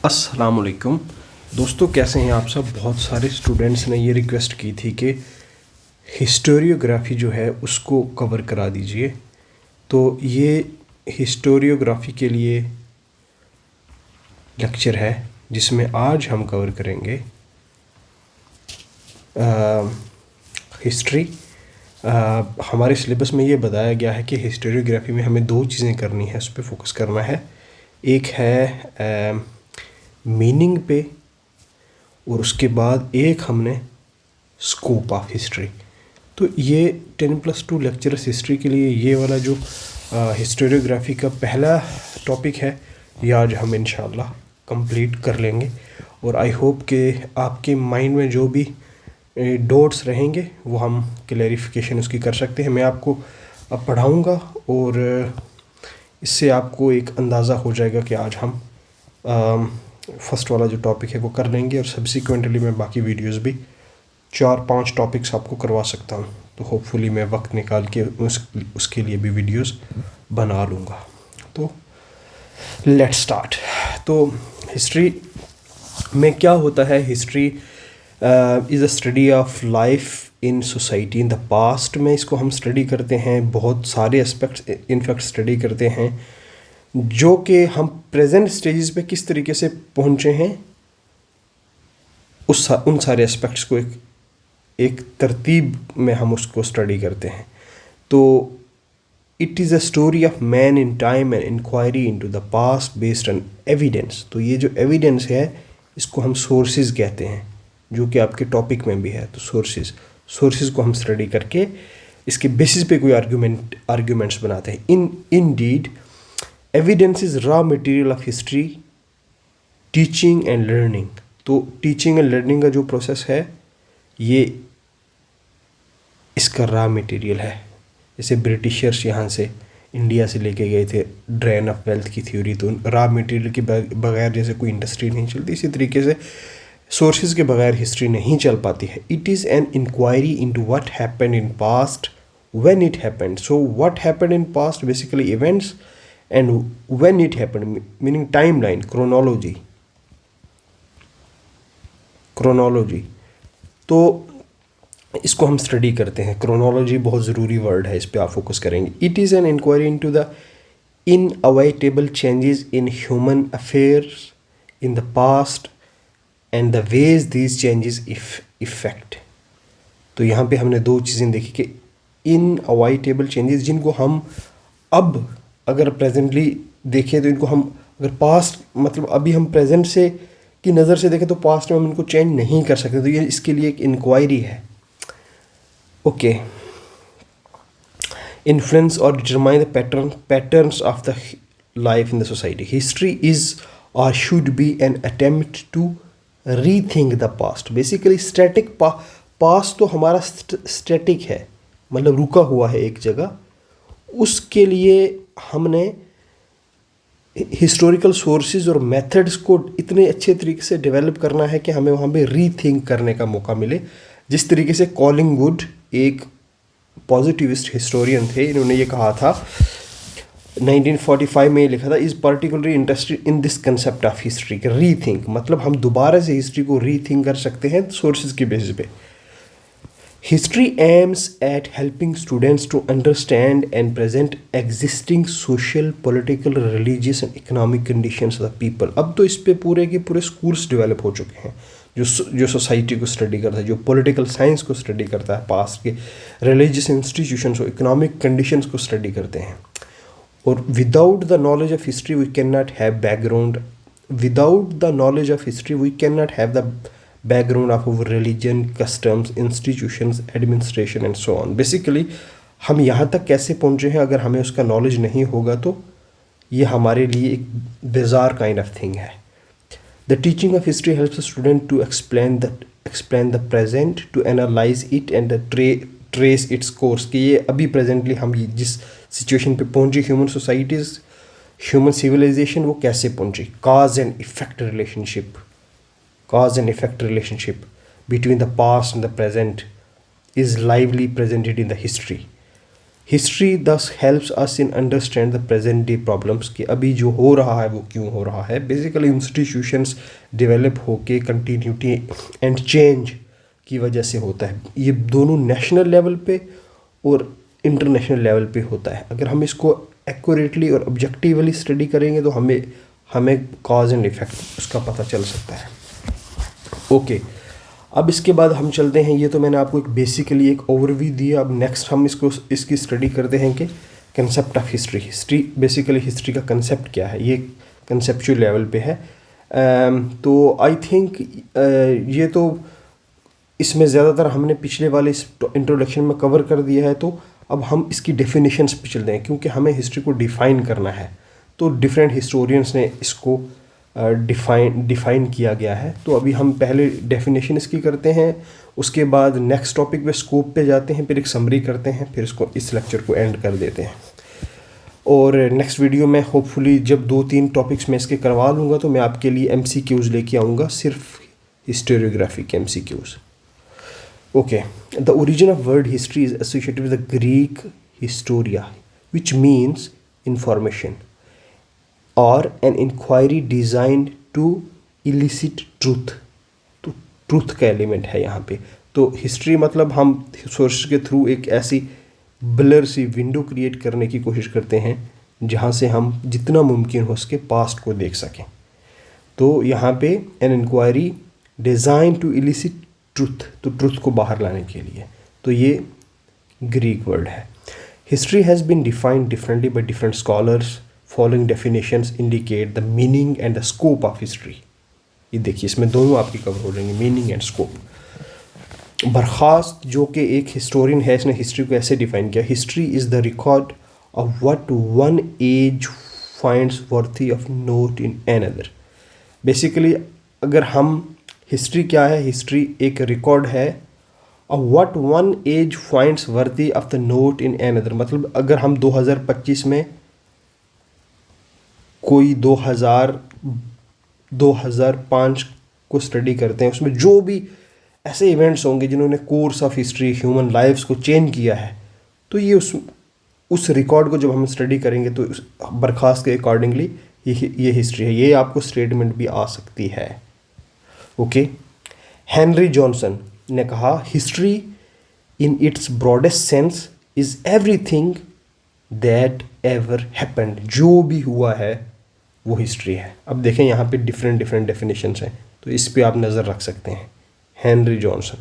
अस्सलामुअलैकुम दोस्तों, कैसे हैं आप सब। बहुत सारे स्टूडेंट्स ने ये रिक्वेस्ट की थी कि हिस्टोरियोग्राफी जो है उसको कवर करा दीजिए। तो ये हिस्टोरियोग्राफी के लिए लेक्चर है जिसमें आज हम कवर करेंगे हिस्ट्री। हमारे सिलेबस में ये बताया गया है कि हिस्टोरियोग्राफी में हमें दो चीज़ें करनी है, उस पर फोकस करना है। एक है मीनिंग पे और उसके बाद एक हमने स्कोप ऑफ हिस्ट्री। तो ये 10+2 लेक्चरस हिस्ट्री के लिए ये वाला जो हिस्टोरियोग्राफी का पहला टॉपिक है ये आज हम इंशाल्लाह कंप्लीट कर लेंगे। और आई होप कि आपके माइंड में जो भी डॉट्स रहेंगे वो हम क्लैरिफिकेशन उसकी कर सकते हैं। मैं आपको अब पढ़ाऊँगा और इससे आपको एक अंदाज़ा हो जाएगा कि आज हम फर्स्ट वाला जो टॉपिक है वो कर लेंगे और सब्सिक्वेंटली मैं बाकी वीडियोस भी 4-5 टॉपिक्स आपको करवा सकता हूँ। तो होपफुली मैं वक्त निकाल के उसके लिए भी वीडियोस बना लूँगा। तो लेट्स स्टार्ट। तो हिस्ट्री में क्या होता है? History is a study of life in society in the past में इसको हम स्टडी करते हैं। बहुत सारे एस्पेक्ट्स इनफैक्ट स्टडी करते हैं जो कि हम प्रेजेंट स्टेजेस पे किस तरीके से पहुँचे हैं, उन सारे एस्पेक्ट्स को एक तरतीब में हम उसको स्टडी करते हैं। तो it is a story of man in time and inquiry into the past based on evidence. तो ये जो एविडेंस है इसको हम सोर्सेज कहते हैं, जो कि आपके टॉपिक में भी है। तो सोर्सेज को हम स्टडी करके इसके बेसिस पे कोई आर्ग्यूमेंट्स बनाते हैं। Indeed evidence is raw material of history, teaching and learning. तो टीचिंग एंड लर्निंग का जो प्रोसेस है ये इसका रॉ मटेरियल है। जैसे ब्रिटिशर्स यहाँ से इंडिया से लेके गए थे ड्रेन ऑफ वेल्थ की थ्योरी, तो रॉ मटेरियल के बगैर जैसे कोई इंडस्ट्री नहीं चलती, इसी तरीके से सोर्सेज के बगैर हिस्ट्री नहीं चल पाती है। It is an inquiry into what happened in past when it happened. So what happened in past basically events and when it happened, meaning timeline, chronology। तो इसको हम स्टडी करते हैं। क्रोनोलॉजी बहुत ज़रूरी वर्ड है, इस पे आप फोकस करेंगे। It is an inquiry into the unavoidable changes in human affairs in the past and the ways these changes affect. तो यहाँ पे हमने दो चीज़ें देखी कि इनअवॉइडेबल चेंजेस जिनको हम अब अगर प्रेजेंटली देखें तो इनको हम अगर पास्ट मतलब अभी हम प्रेजेंट से की नज़र से देखें तो पास्ट में हम इनको चेंज नहीं कर सकते। तो ये इसके लिए एक इंक्वायरी है। Okay, influence or determine the patterns of the life in the society. History is or should be an attempt to rethink the past. Basically static past तो हमारा स्टैटिक है, मतलब रुका हुआ है एक जगह। उसके लिए हमने हिस्टोरिकल सोर्सेज और मेथड्स को इतने अच्छे तरीके से डेवलप करना है कि हमें वहाँ पे रीथिंक करने का मौका मिले। जिस तरीके से कॉलिंगवुड एक पॉजिटिविस्ट हिस्टोरियन थे, इन्होंने ये कहा था 1945 में, लिखा था, is particularly interested in this concept of history के रीथिंक, मतलब हम दोबारा से हिस्ट्री को रीथिंक कर सकते हैं सोर्सेज के बेसिस पे। History aims at helping students to understand and present existing social, political, religious and economic conditions of the people। अब तो इस पे पूरे के पूरे स्कूल्स डेवलप हो चुके हैं जो सोसाइटी को स्टडी करता है, जो पॉलिटिकल साइंस को स्टडी करता है, पास्ट के रिलीजियस इंस्टीट्यूशंस और इकोनॉमिक कंडीशंस को स्टडी करते हैं। और without the knowledge of history we can not have background, without the knowledge of history we can not have the background of our religion, customs, institutions, administration and so on. Basically हम यहाँ तक कैसे पहुँचे हैं, अगर हमें उसका knowledge नहीं होगा तो ये हमारे लिए एक बिजार काइंड ऑफ थिंग है। The teaching of history helps the student to explain the present, to analyse it and trace its course. कि ये अभी प्रेजेंटली हम जिस सिचुएशन पे पहुँचे, ह्यूमन सोसाइटीज़, ह्यूमन सिविलाइजेशन, वो कैसे पहुँची। काज and effect relationship, cause and effect relationship between the past and the present is lively presented in the history. History thus helps us in understand the present day problems कि अभी जो हो रहा है वो क्यों हो रहा है। बेसिकली इंस्टीट्यूशंस डेवलप होके कंटिन्यूटी एंड चेंज की वजह से होता है। ये दोनों नेशनल लेवल पे और इंटरनेशनल लेवल पे होता है। अगर हम इसको एक्यूरेटली और ऑब्जेक्टिवली स्टडी करेंगे तो हमें कॉज एंड इफ़ेक्ट उसका पता चल सकता है। ओके, अब इसके बाद हम चलते हैं। ये तो मैंने आपको एक बेसिकली एक ओवरव्यू दिया। अब नेक्स्ट हम इसकी स्टडी करते हैं कि concept of history. History basically history का कंसेप्ट क्या है, ये कंसेप्चुअल लेवल पे है। तो आई थिंक ये तो इसमें ज़्यादातर हमने पिछले वाले इस इंट्रोडक्शन में कवर कर दिया है। तो अब हम इसकी डेफिनेशंस पे चलते हैं, क्योंकि हमें हिस्ट्री को डिफ़ाइन करना है। तो डिफरेंट हिस्टोरियंस ने इसको डिफ़ाइन किया गया है। तो अभी हम पहले डेफिनेशन इसकी करते हैं, उसके बाद नेक्स्ट टॉपिक पे स्कोप पे जाते हैं, फिर एक समरी करते हैं, फिर इसको इस लेक्चर को एंड कर देते हैं। और नेक्स्ट वीडियो में होपफुली जब 2-3 टॉपिक्स मैं इसके करवा लूँगा तो मैं आपके लिए MCQs लेके आऊँगा, सिर्फ हिस्टोरियोग्राफी के MCQs। Okay, the origin of word history is associated with the Greek historia which means information or an inquiry designed to elicit truth. तो ट्रूथ का एलिमेंट है यहाँ पे। तो हिस्ट्री मतलब हम सोर्स के थ्रू एक ऐसी ब्लर सी विंडो क्रिएट करने की कोशिश करते हैं जहाँ से हम जितना मुमकिन हो उसके पास्ट को देख सकें। तो यहाँ पे an inquiry design to elicit truth, तो ट्रूथ को बाहर लाने के लिए। तो ये ग्रीक वर्ड है। History has been defined differently by different scholars. Following definitions indicate the meaning and the scope of history. ये देखिए, इसमें दोनों आपकी कवर हो जाएंगे, मीनिंग एंड स्कोप। बरखास्त जो कि एक हिस्टोरियन है, इसने हिस्ट्री को ऐसे डिफाइन किया, history is the record of what one age finds worthy of note in another. Basically अगर हम हिस्ट्री क्या है, हिस्ट्री एक रिकॉर्ड है of what one age finds worthy of the note in another. मतलब अगर हम 2025 में कोई 2005 को स्टडी करते हैं, उसमें जो भी ऐसे इवेंट्स होंगे जिन्होंने course of history human lifes को चेंज किया है, तो ये उस रिकॉर्ड को जब हम स्टडी करेंगे तो बरखास्त के अकॉर्डिंगली ये हिस्ट्री है। ये आपको स्टेटमेंट भी आ सकती है। ओके, हेनरी जॉनसन ने कहा, history in its broadest sense is everything that ever happened. जो भी हुआ है वो हिस्ट्री है। अब देखें यहाँ पे डिफरेंट डेफिनेशंस हैं, तो इस पे आप नज़र रख सकते हैं। Henry Johnson.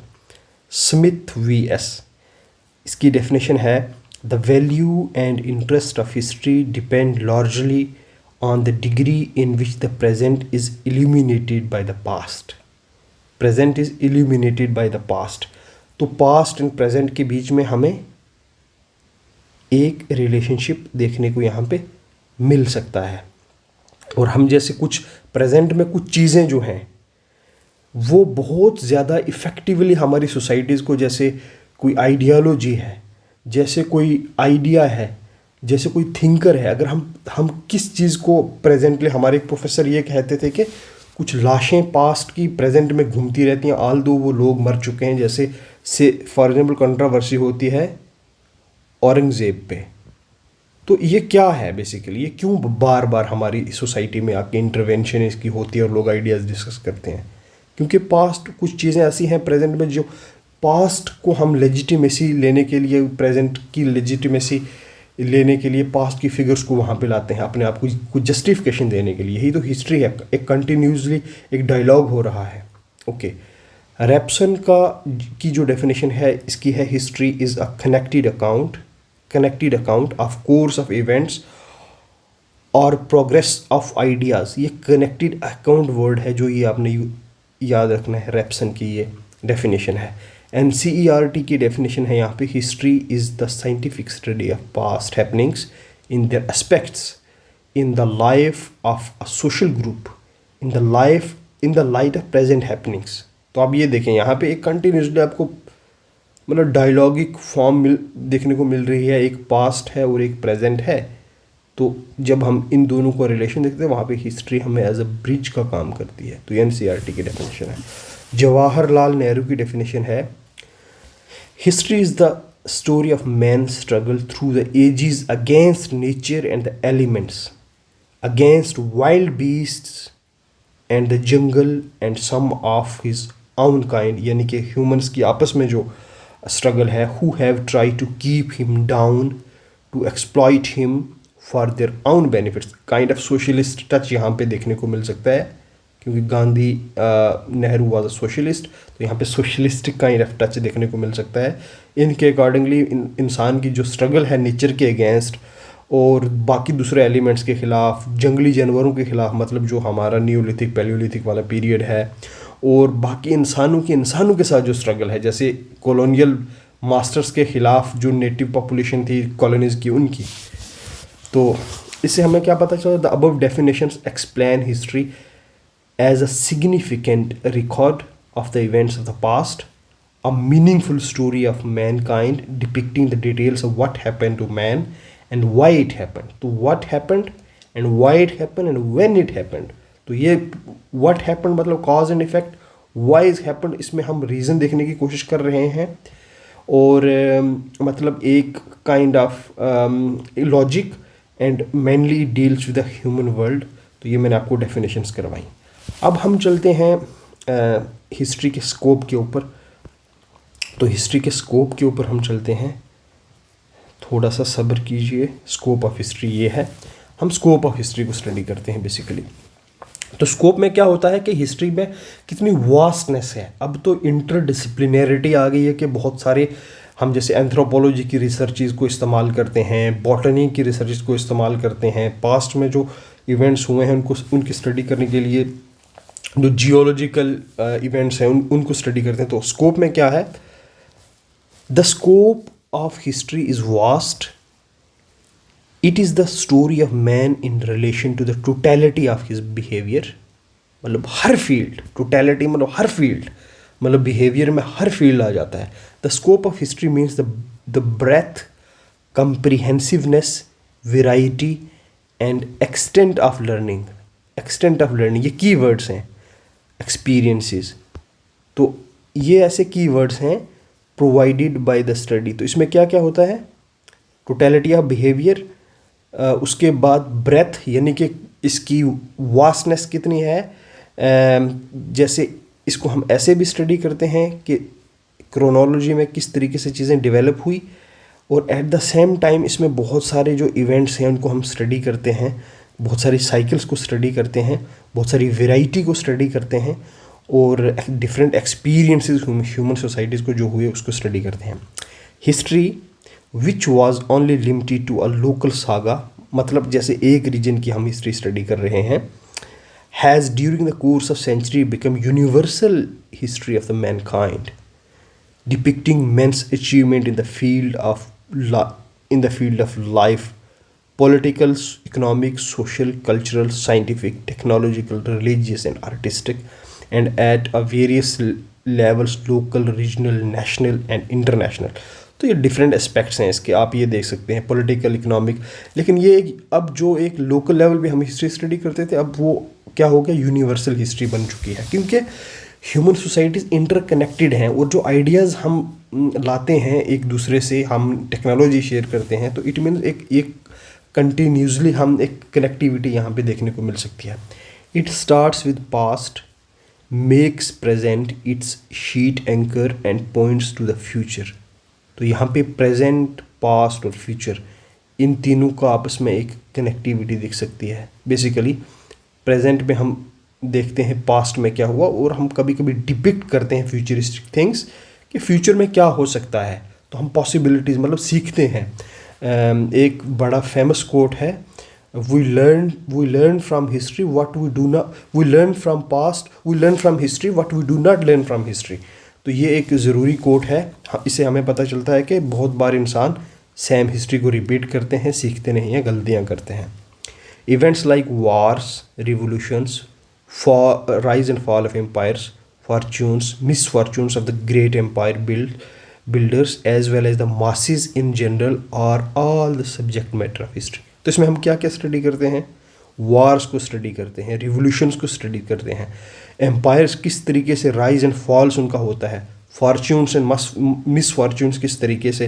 स्मिथ VS, इसकी डेफिनेशन है, the value and interest of history depend largely on the degree in which the present is illuminated by the past. Present is illuminated by the past. तो past and present के बीच में हमें एक relationship देखने को यहाँ पे मिल सकता है। और हम जैसे कुछ प्रेजेंट में कुछ चीज़ें जो हैं वो बहुत ज़्यादा इफ़ेक्टिवली हमारी सोसाइटीज़ को, जैसे कोई आइडियालॉजी है, जैसे कोई आइडिया है, जैसे कोई थिंकर है, अगर हम किस चीज़ को प्रेजेंटली, हमारे एक प्रोफेसर ये कहते थे कि कुछ लाशें पास्ट की प्रेजेंट में घूमती रहती हैं, आल दो वो लोग मर चुके हैं। जैसे से फॉर एग्जाम्पल कंट्रोवर्सी होती है औरंगज़ेब पे, तो ये क्या है बेसिकली, ये क्यों बार बार हमारी सोसाइटी में आके इंटरवेंशन इसकी होती है और लोग आइडियाज़ डिस्कस करते हैं? क्योंकि पास्ट कुछ चीज़ें ऐसी हैं प्रेजेंट में जो पास्ट को हम लेजिटिमेसी लेने के लिए, प्रेजेंट की लेजिटिमेसी लेने के लिए पास्ट की फिगर्स को वहाँ पे लाते हैं, अपने आप को कुछ जस्टिफिकेशन देने के लिए। यही तो हिस्ट्री है, एक कंटिन्यूसली एक डायलॉग हो रहा है। ओके, रैप्सन की जो डेफिनेशन है इसकी है, history is a connected account of course of events और प्रोग्रेस ऑफ आइडियाज़। ये कनेक्टेड अकाउंट वर्ड है जो ये आपने याद रखना है, रैप्सन की ये डेफिनेशन है। NCERT की डेफिनेशन है यहाँ पे, history is the scientific study of past happenings in their aspects in the life of a social group in the light of present happenings. तो आप ये देखें यहाँ पे एक कंटिन्यूसली आपको मतलब डायलॉगिक फॉर्म देखने को मिल रही है, एक पास्ट है और एक प्रेजेंट है। तो जब हम इन दोनों को रिलेशन देखते हैं वहाँ पे हिस्ट्री हमें एज अ ब्रिज का काम करती है। तो ये NCERT की डेफिनेशन है। जवाहरलाल नेहरू की डेफिनेशन है, history is the story of man's struggle through the ages against nature and the elements, against wild beasts and the jungle and some of his own kind, यानी कि humans की आपस में जो struggle है, who have tried to keep him down, to exploit him for their own benefits. Kind of socialist touch यहाँ पे देखने को मिल सकता है, क्योंकि Gandhi Nehru was a socialist, तो यहाँ पे सोशलिस्टिक काइंड ऑफ टच देखने को मिल सकता है. इनके अकॉर्डिंगली इंसान की जो स्ट्रगल है नेचर के अगेंस्ट और बाकी दूसरे एलिमेंट्स के ख़िलाफ़, जंगली जानवरों के ख़िलाफ़, मतलब जो हमारा न्यूलिथिक पैलियोलिथिक वाला पीरियड है, और बाकी इंसानों के साथ जो स्ट्रगल है, जैसे कॉलोनियल मास्टर्स के ख़िलाफ़ जो नेटिव पॉपुलेशन थी कॉलोनीज़ की उनकी. तो इससे हमें क्या पता चला? The above definitions explain history as a significant record of the events of the past, a meaningful story of mankind depicting the details of what happened to man and why it happened. तो what happened and why it happened and when it happened. तो ये what happened मतलब cause and effect, why is happened इसमें हम reason देखने की कोशिश कर रहे हैं, और मतलब एक kind of logic and mainly deals with the human world. तो ये मैंने आपको definitions करवाई. अब हम चलते हैं हिस्ट्री के स्कोप के ऊपर. तो हिस्ट्री के स्कोप के ऊपर हम चलते हैं, थोड़ा सा सब्र कीजिए. स्कोप ऑफ हिस्ट्री ये है, हम स्कोप ऑफ हिस्ट्री को स्टडी करते हैं बेसिकली. तो स्कोप में क्या होता है कि हिस्ट्री में कितनी वास्टनेस है. अब तो इंटरडिसिप्लिनरिटी आ गई है कि बहुत सारे हम जैसे एंथ्रोपोलॉजी की रिसर्चेज को इस्तेमाल करते हैं, बॉटनी की रिसर्चेज को इस्तेमाल करते हैं, पास्ट में जो इवेंट्स हुए हैं उनकी स्टडी करने के लिए जो जियोलॉजिकल इवेंट्स हैं उनको स्टडी करते हैं. तो स्कोप में क्या है? The scope of history is vast. It is the story of man in relation to the totality of his behaviour. मतलब हर फील्ड, टोटलिटी मतलब हर फील्ड, मतलब बिहेवियर में हर फील्ड आ जाता है. The scope of history means the breadth, comprehensiveness, variety and extent of learning. Extent of learning ये की वर्ड्स हैं. एक्सपीरियंसेस, तो ये ऐसे की वर्ड्स हैं प्रोवाइडेड बाय द स्टडी. तो इसमें क्या क्या होता है? टोटलिटी ऑफ बिहेवियर, उसके बाद ब्रेथ यानी कि इसकी वास्टनेस कितनी है. जैसे इसको हम ऐसे भी स्टडी करते हैं कि क्रोनोलॉजी में किस तरीके से चीज़ें डेवलप हुई, और एट द सेम टाइम इसमें बहुत सारे जो इवेंट्स हैं उनको हम स्टडी करते हैं, बहुत सारी साइकिल्स को स्टडी करते हैं, बहुत सारी वैरायटी को स्टडी करते हैं, और डिफरेंट एक्सपीरियंसेस ह्यूमन सोसाइटीज़ को जो हुए उसको स्टडी करते हैं. History which was only limited to a local saga, मतलब जैसे एक रीजन की हम हिस्ट्री स्टडी कर रहे हैं, has during the course of century become universal history of the mankind, depicting men's achievement in the field of life, political, economic, social, cultural, scientific, technological, religious and artistic, and at a various levels, local, regional, national and international. तो ये different aspects हैं इसके, आप ये देख सकते हैं political, economic. लेकिन ये अब जो एक लोकल लेवल पे हम हिस्ट्री स्टडी करते थे, अब वो क्या हो गया? यूनिवर्सल हिस्ट्री बन चुकी है, क्योंकि ह्यूमन सोसाइटीज़ इंटरकनेक्टेड हैं, और जो आइडियाज़ हम लाते हैं एक दूसरे से, हम टेक्नोलॉजी शेयर करते हैं, तो इट मीन्स एक कंटिन्यूसली हम एक कनेक्टिविटी यहाँ पे देखने को मिल सकती है. It starts with past, makes present its sheet anchor and points to the future. तो यहाँ पे प्रेजेंट, पास्ट और फ्यूचर, इन तीनों का आपस में एक कनेक्टिविटी दिख सकती है. बेसिकली प्रेजेंट में हम देखते हैं पास्ट में क्या हुआ, और हम कभी कभी डिपिक्ट करते हैं फ्यूचरिस्टिक थिंग्स कि फ्यूचर में क्या हो सकता है. तो हम पॉसिबिलिटीज़ मतलब सीखते हैं. एक बड़ा फेमस कोट है, we learn from history what we do not, we learn from past, we learn from history what we do not learn from history. तो ये एक ज़रूरी कोट है. इससे हमें पता चलता है कि बहुत बार इंसान सेम हिस्ट्री को रिपीट करते हैं, सीखते नहीं हैं, गलतियाँ करते हैं. Events like wars, revolutions, rise and fall of empires, fortunes, misfortunes of the great empire builders as well as the masses in general are all the subject matter of history. तो इसमें हम क्या क्या स्टडी करते हैं? Wars को study करते हैं, रिवोल्यूशंस को स्टडी करते हैं, एम्पायर्स किस तरीके से राइज एंड फॉल्स उनका होता है, फॉर्च्यून्स एंड मिसफॉर्च्यून्स किस तरीके से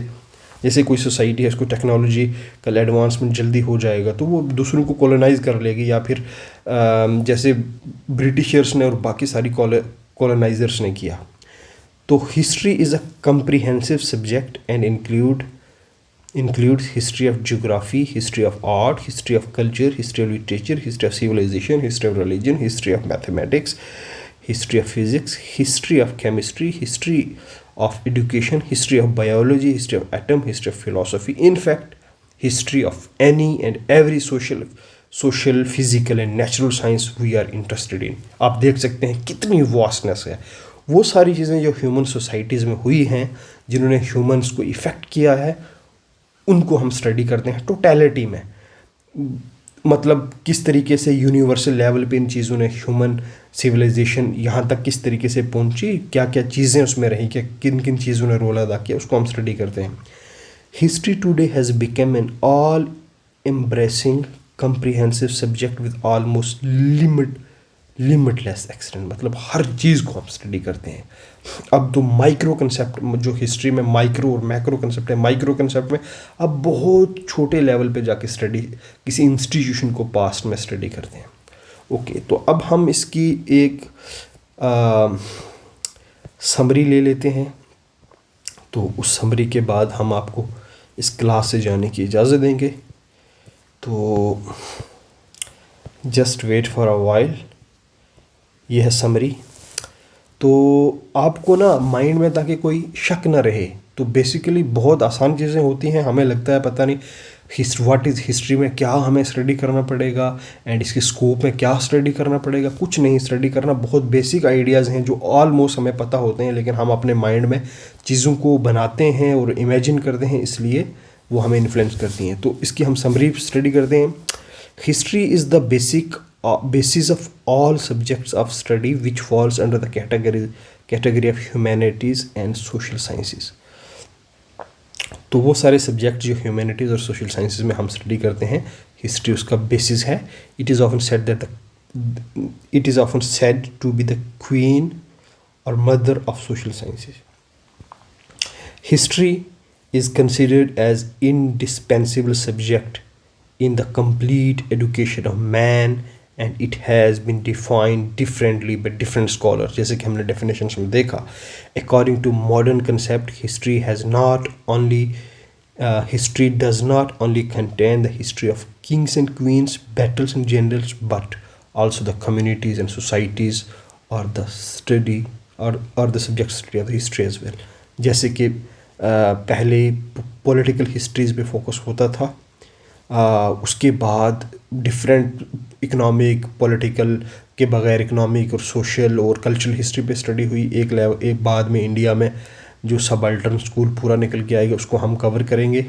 जैसे कोई सोसाइटी है, उसको टेक्नोलॉजिकल एडवांसमेंट जल्दी हो जाएगा तो वो दूसरों को कॉलोनाइज कर लेगी, या फिर जैसे ब्रिटिशर्स ने और बाकी सारी कॉलोनाइजर्स ने किया। तो history is a comprehensive subject and includes history of geography, history of art, history of culture, history of literature, history of civilization, history of religion, history of mathematics, history of physics, history of chemistry, history of education, history of biology, history of atom, history of philosophy. In fact, history of any and every social, physical and natural science we are interested in. आप देख सकते हैं कितनी vastness है। वो सारी चीज़ें जो ह्यूमन सोसाइटीज़ में हुई हैं, जिन्होंने ह्यूमंस को इफ़ेक्ट किया है, उनको हम स्टडी करते हैं टोटलिटी में। मतलब किस तरीके से यूनिवर्सल लेवल पे इन चीज़ों ने ह्यूमन सिविलाइजेशन यहाँ तक किस तरीके से पहुँची, क्या क्या चीज़ें उसमें रही, क्या किन किन चीज़ों ने रोल अदा किया, उसको हम स्टडी करते हैं। History today has become an all embracing comprehensive subject with almost limitless extent. मतलब हर चीज़ को हम स्टडी करते हैं। अब तो माइक्रो कंसेप्ट, जो हिस्ट्री में माइक्रो और मैक्रो कंसेप्ट है, माइक्रो कंसेप्ट में अब बहुत छोटे लेवल पे जाके स्टडी किसी इंस्टीट्यूशन को पास्ट में स्टडी करते हैं। ओके, तो अब हम इसकी एक समरी ले लेते हैं। तो उस समरी के बाद हम आपको इस क्लास से जाने की इजाज़त देंगे। तो just wait for a while. ये है समरी। तो आपको ना माइंड में ताकि कोई शक ना रहे, तो बेसिकली बहुत आसान चीज़ें होती हैं। हमें लगता है पता नहीं व्हाट इज़ हिस्ट्री में क्या हमें स्टडी करना पड़ेगा एंड इसके स्कोप में क्या स्टडी करना पड़ेगा। कुछ नहीं स्टडी करना, बहुत बेसिक आइडियाज़ हैं जो ऑलमोस्ट हमें पता होते हैं, लेकिन हम अपने माइंड में चीज़ों को बनाते हैं और इमेजिन करते हैं, इसलिए वो हमें इन्फ्लुएंस करती हैं। तो इसकी हम समरी स्टडी करते हैं। History is the basis of all subjects of study which falls under the category of humanities and social sciences। तो वो सारे सब्जेक्ट जो ह्यूमैनिटीज़ और सोशल साइंसेज में हम स्टडी करते हैं, हिस्ट्री उसका बेसिस है। It is often said to be the queen or mother of social sciences. History is considered as indispensable subject in the complete education of man and it has been defined differently by different scholars। जैसे कि हमने definitions में देखा, according to modern concept, history does not only contain the history of kings and queens, battles and generals, but also the communities and societies or the subject study of the history as well। जैसे कि पहले political histories पे focus होता था, उसके बाद different economic political के बगैर इकोनॉमिक और सोशल और कल्चरल हिस्ट्री पे स्टडी हुई। एक बाद में इंडिया में जो सबाल्टर्न स्कूल पूरा निकल के आएगा, उसको हम कवर करेंगे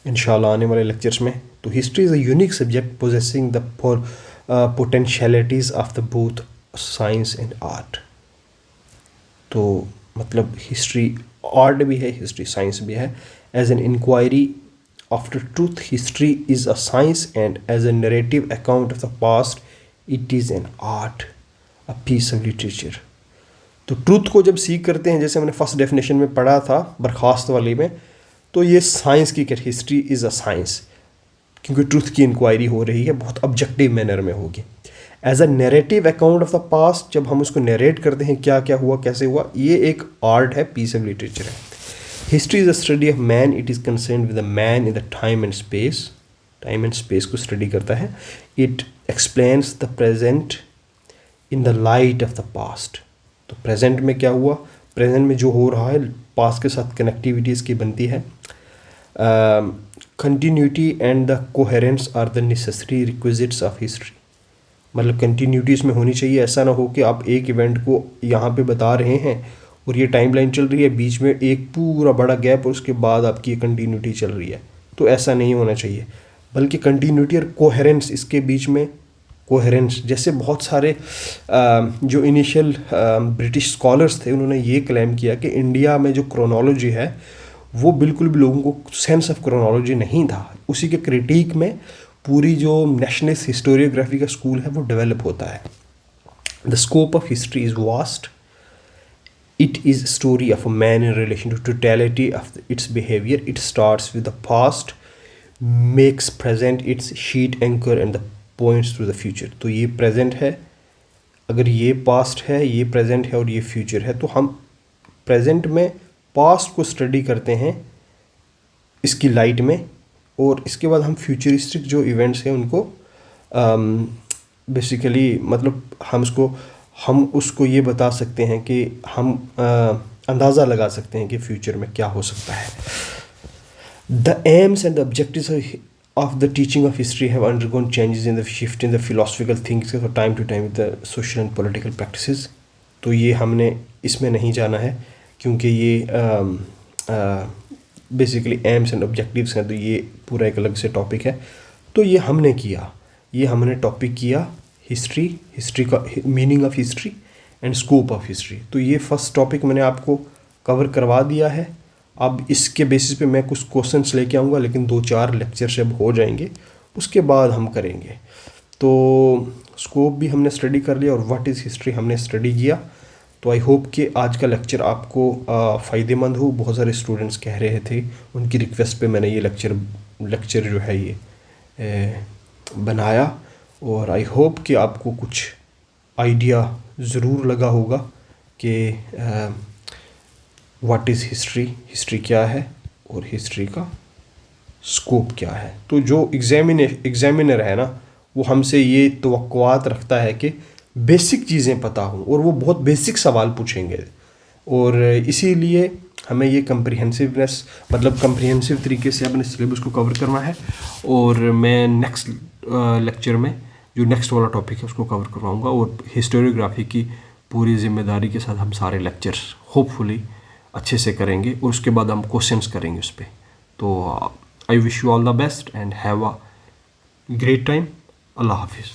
इंशाल्लाह आने वाले लेक्चर्स में। तो history is a unique subject possessing the potentialities of the both science and art. तो मतलब हिस्ट्री आर्ट भी है, हिस्ट्री साइंस भी है। As an inquiry after truth, history is a science, and as a narrative account of the past, it is an art, a piece of literature। तो truth को जब सीख करते हैं, जैसे मैंने फर्स्ट डेफिनेशन में पढ़ा था बर्खास्त वाली में, तो ये साइंस की हिस्ट्री इज़ अ साइंस, क्योंकि ट्रूथ की इंक्वायरी हो रही है, बहुत ऑब्जेक्टिव मैनर में होगी। As a narrative account of the past, जब हम उसको नरेट करते हैं क्या क्या हुआ कैसे हुआ, ये एक आर्ट है, पीस ऑफ लिटरेचर है। History is a study of man, it is concern with the man in the time and space को स्टडी करता है। It explains the present in the light of the past. तो present में क्या हुआ, present में जो हो रहा है, पास्ट के साथ कनेक्टिविटी इसकी बनती है। Continuity and the coherence are the necessary requisites of history. मतलब कंटिन्यूटी इसमें होनी चाहिए, ऐसा ना हो कि आप एक इवेंट को यहाँ पे बता रहे हैं और ये टाइमलाइन चल रही है, बीच में एक पूरा बड़ा गैप और उसके बाद आपकी ये कंटिन्यूटी चल रही है, तो ऐसा नहीं होना चाहिए। बल्कि कंटिन्यूटी और कोहेरेंस, इसके बीच में कोहेरेंस, जैसे बहुत सारे जो इनिशियल ब्रिटिश स्कॉलर्स थे, उन्होंने ये क्लेम किया कि इंडिया में जो क्रोनोलॉजी है वो बिल्कुल भी लोगों को सेंस ऑफ क्रोनोलॉजी नहीं था। उसी के क्रिटिक में पूरी जो नेशनलिस्ट हिस्टोरियोग्राफी का स्कूल है वो डेवलप होता है। The scope of history is vast It is a story of a man in relation to totality of its behavior. It starts with the past, makes present its sheet anchor and the points to the future. तो ये present है, अगर ये past है, ये present है और ये future है, तो हम present में past को study करते हैं इसकी लाइट में, और इसके बाद हम फ्यूचरिस्टिक जो इवेंट्स हैं उनको बेसिकली मतलब हम उसको ये बता सकते हैं कि हम अंदाज़ा लगा सकते हैं कि फ्यूचर में क्या हो सकता है. The AIIMS and the objectives of the teaching of history have undergone changes in the shift in the philosophical thinking from time to time with the social and political practices. तो ये हमने इसमें नहीं जाना है क्योंकि ये बेसिकली एम्स एंड ऑब्जेक्टिव्स हैं, तो ये पूरा एक अलग से टॉपिक है. तो ये हमने टॉपिक किया हिस्ट्री का meaning of history and scope of history. तो ये फर्स्ट टॉपिक मैंने आपको कवर करवा दिया है. अब इसके बेसिस पे मैं कुछ क्वेश्चंस लेके आऊँगा, लेकिन 2-4 लेक्चर से अब हो जाएंगे, उसके बाद हम करेंगे. तो स्कोप भी हमने स्टडी कर लिया और व्हाट इज़ हिस्ट्री हमने स्टडी किया. तो आई होप कि आज का लेक्चर आपको फ़ायदेमंद हो. बहुत सारे स्टूडेंट्स कह रहे थे, उनकी रिक्वेस्ट पे मैंने ये लेक्चर जो है ये बनाया, और आई होप कि आपको कुछ आइडिया ज़रूर लगा होगा कि व्हाट इज़ हिस्ट्री क्या है और हिस्ट्री का स्कोप क्या है. तो जो एग्जामिनर है ना, वो हमसे ये तवक्कुआत रखता है कि बेसिक चीज़ें पता हों, और वो बहुत बेसिक सवाल पूछेंगे, और इसीलिए हमें ये कंप्रिहेंसिव तरीके से अपने सिलेबस को कवर करना है. और मैं नेक्स्ट लेक्चर में जो नेक्स्ट वाला टॉपिक है उसको कवर करवाऊँगा, और हिस्टोरियोग्राफी की पूरी जिम्मेदारी के साथ हम सारे लेक्चर्स होपफुली अच्छे से करेंगे, और उसके बाद हम क्वेश्चंस करेंगे उस पर. तो I wish you all the best and have a great time. अल्लाह हाफिज़.